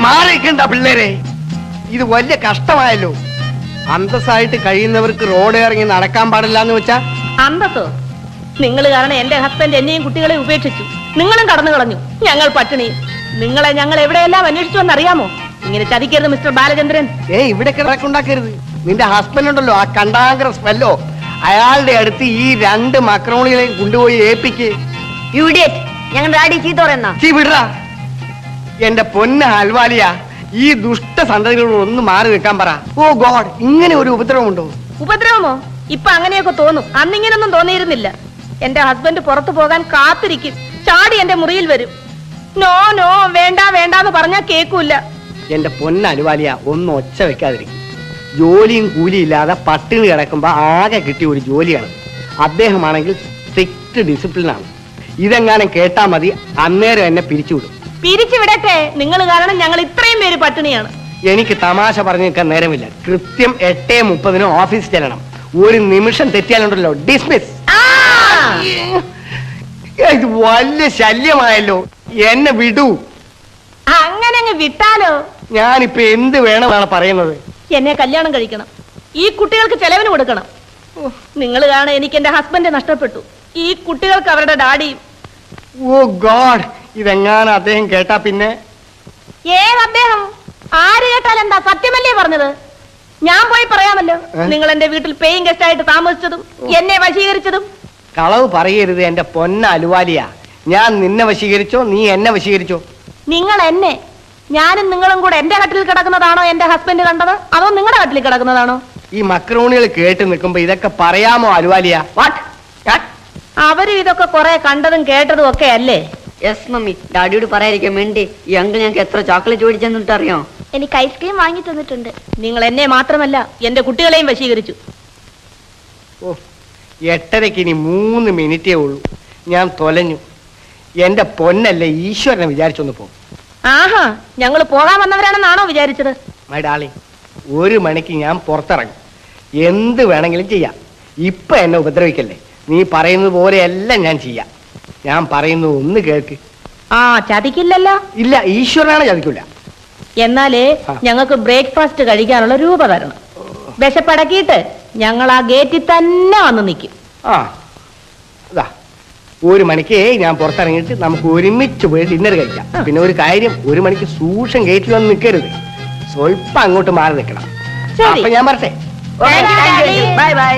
മാറിക്കണ്ട പിള്ളേരെ, ഇത് വലിയ കഷ്ടമായല്ലോ. അന്തസ്സായിട്ട് കഴിയുന്നവർക്ക് റോഡ് ഇറങ്ങി നടക്കാൻ പാടില്ല എന്ന് വെച്ചാ അന്തസ്സോ? നിങ്ങൾ കാരണം എന്റെ ഹസ്ബൻഡ് എന്നെയും കുട്ടികളെ ഉപേക്ഷിച്ചു. നിങ്ങളും കടന്നു കളഞ്ഞു. ഞങ്ങൾ പട്ടിണി. നിങ്ങളെ ഞങ്ങൾ എവിടെയെല്ലാം അന്വേഷിച്ചു എന്നറിയാമോ? ഇങ്ങനെ ചതിക്കരുത് മിസ്റ്റർ ബാലചന്ദ്രൻ. ഇവിടെ കിടക്കുണ്ടാക്കരുത്. നിന്റെ ഹസ്ബൻഡ് ഉണ്ടല്ലോ, ആ കണ്ടാങ്കര സ്മെല്ലോ, അയാളുടെ അടുത്ത് ഈ 2 മക്രോണികളെയും കൊണ്ടുപോയി ഏൽപ്പിക്ക്. ഞങ്ങളുടെ ഡാഡി ചീത്ത പറയുന്ന വിടറാ. എന്റെ പൊന്ന അൽവാലിയ, ഈ ദുഷ്ട സന്തതികളോട് ഒന്ന് മാറി നിൽക്കാൻ പറ. ഓ ഗോഡ്, ഇങ്ങനെ ഒരു ഉപദ്രവമുണ്ടോ? ഉപദ്രവമോ? ഇപ്പൊ അങ്ങനെയൊക്കെ തോന്നും. അന്നിങ്ങനൊന്നും തോന്നിയിരുന്നില്ല. എന്റെ ഹസ്ബൻഡ് പുറത്തു പോകാൻ കാത്തിരിക്കും. ചാടി എന്റെ മുറിയിൽ വരും. നോ നോ, വേണ്ട വേണ്ടാന്ന് പറഞ്ഞാൽ കേൾക്കൂല. എന്റെ പൊന്ന അലുവാലിയ, ഒന്ന് ഒച്ച വെക്കാതിരിക്കും. ജോലിയും കൂലിയില്ലാതെ പട്ടിണി കിടക്കുമ്പോ ആകെ കിട്ടിയ ഒരു ജോലിയാണ്. അദ്ദേഹമാണെങ്കിൽ സ്ട്രിക്റ്റ് ഡിസിപ്ലിനാണ്. ഇതെങ്ങാനും കേട്ടാ മതി, അന്നേരം എന്നെ പിരിച്ചുവിടും. പിരിച്ചുവിടട്ടെ. നിങ്ങൾ കാരണം ഞങ്ങൾ ഇത്രയും പേര് പട്ടിണിയാണ്. എനിക്ക് തമാശ പറഞ്ഞു നിൽക്കാൻ നേരമില്ല. കൃത്യം 8:30 ഓഫീസ് ചെല്ലണം. ഒരു നിമിഷം തെറ്റിയാലുണ്ടല്ലോ ഡിസ്മിസ്. ഇത് വലിയ ശല്യമായല്ലോ. എന്നെ വിടൂ. അങ്ങനെ അങ്ങ് വിട്ടാലോ? ഞാനിപ്പോ എന്ത് വേണമെന്നാണ് പറയുന്നത്? എന്നെ കല്യാണം കഴിക്കണം. ഈ കുട്ടികൾക്ക് ചെലവിന് കൊടുക്കണം. നിങ്ങൾ കാണാൻ എനിക്ക് എന്റെ ഹസ്ബൻഡ് നഷ്ടപ്പെട്ടു. ഈ കുട്ടികൾക്ക് അവരുടെ ഡാഡിയും. ഓ ഗോഡ്, ഇതെങ്ങാനും അദ്ദേഹം കേട്ടാ പിന്നെ? ഏത് അദ്ദേഹം? ആര് കേട്ടാൽ എന്താ? സത്യമല്ലേ പറഞ്ഞത്? ഞാൻ പോയി പറയാമല്ലോ. നിങ്ങൾ എന്റെ വീട്ടിൽ പേയിങ് ഗസ്റ്റ് ആയിട്ട് താമസിച്ചതും എന്നെ വശീകരിച്ചതും. കളവ് പറയരുത് എന്റെ പൊന്ന അലുവാലിയ. ഞാൻ നിന്നെ വശീകരിച്ചോ, നീ എന്നെ വശീകരിച്ചോ? നിങ്ങൾ എന്നെ. ഞാനും നിങ്ങളും കൂടെ എന്റെ കട്ടിൽ കിടക്കുന്നതാണോ എന്റെ ഹസ്ബൻഡ് കണ്ടത്, അതോ നിങ്ങളുടെ കട്ടിൽ കിടക്കുന്നതാണോ? ഈ മക്രോണികൾ കേട്ട് നിൽക്കുമ്പോ ഇതൊക്കെ പറയാമോ അലുവാലിയ? അവരും ഇതൊക്കെ കുറെ കണ്ടതും കേട്ടതും ഒക്കെ അല്ലേ? യെസ് മമ്മി, ഡാഡിയോട് പറയാതിരിക്കാൻ വേണ്ടി ഈ അങ്കിൾ ഞങ്ങൾക്ക് എത്ര ചോക്ലേറ്റ് മേടിച്ചെന്നിട്ട് അറിയോ? എനിക്ക് ഐസ്ക്രീം വാങ്ങി തന്നിട്ടുണ്ട്. നിങ്ങൾ എന്നെ മാത്രമല്ല എന്റെ കുട്ടികളെയും വശീകരിച്ചു. ഓ, 8:30 ഇനി 3 മിനിറ്റേ ഉള്ളൂ. ഞാൻ തൊലഞ്ഞു. എന്റെ പൊന്നല്ലേ, ഈശ്വരനെ വിചാരിച്ചൊന്ന് പോകും. ആഹാ, ഞങ്ങൾ പോകാൻ വന്നവരാണെന്നാണോ വിചാരിച്ചത്? മൈ ഡാർലിംഗ്, 1 മണിക്ക് ഞാൻ പുറത്തിറങ്ങും. എന്ത് വേണമെങ്കിലും ചെയ്യാം. ഇപ്പൊ എന്നെ ഉപദ്രവിക്കല്ലേ. നീ പറയുന്നത് പോലെയല്ല ഞാൻ ചെയ്യാം. ഞാൻ പറയുന്നത് ഒന്ന് കേൾക്ക്. ആ, ചതിക്കില്ലല്ലോ? ഇല്ല, ഈശ്വരനാണ് ചതിക്കില്ല. എന്നാലേ ഞങ്ങൾക്ക് ബ്രേക്ക്ഫാസ്റ്റ് കഴിക്കാനുള്ള രൂപ തരണം. വിശപ്പടക്കിയിട്ട് ഞങ്ങൾ ആ ഗേറ്റിൽ തന്നെ വന്ന് നിൽക്കും. ആ, അതാ 1 മണിക്ക് ഞാൻ പുറത്തിറങ്ങിയിട്ട് നമുക്ക് ഒരുമിച്ച് പോയി ഡിന്നർ കഴിക്കാം. പിന്നെ ഒരു കാര്യം, 1 മണിക്ക് സൂക്ഷം ഗേറ്റിൽ വന്ന് നിൽക്കരുത്. സ്വല്പം അങ്ങോട്ട് മാറി നിൽക്കണം. അപ്പൊ ഞാൻ പറട്ടെ. Bye bye.